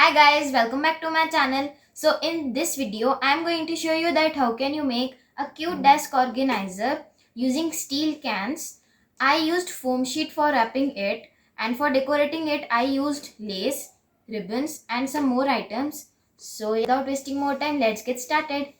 Hi guys, welcome back to my channel. So in this video, I am going to show you that how can you make a cute desk organizer using steel cans. I used foam sheet for wrapping it, and for decorating it I used lace, ribbons and some more items. So without wasting more time, let's get started.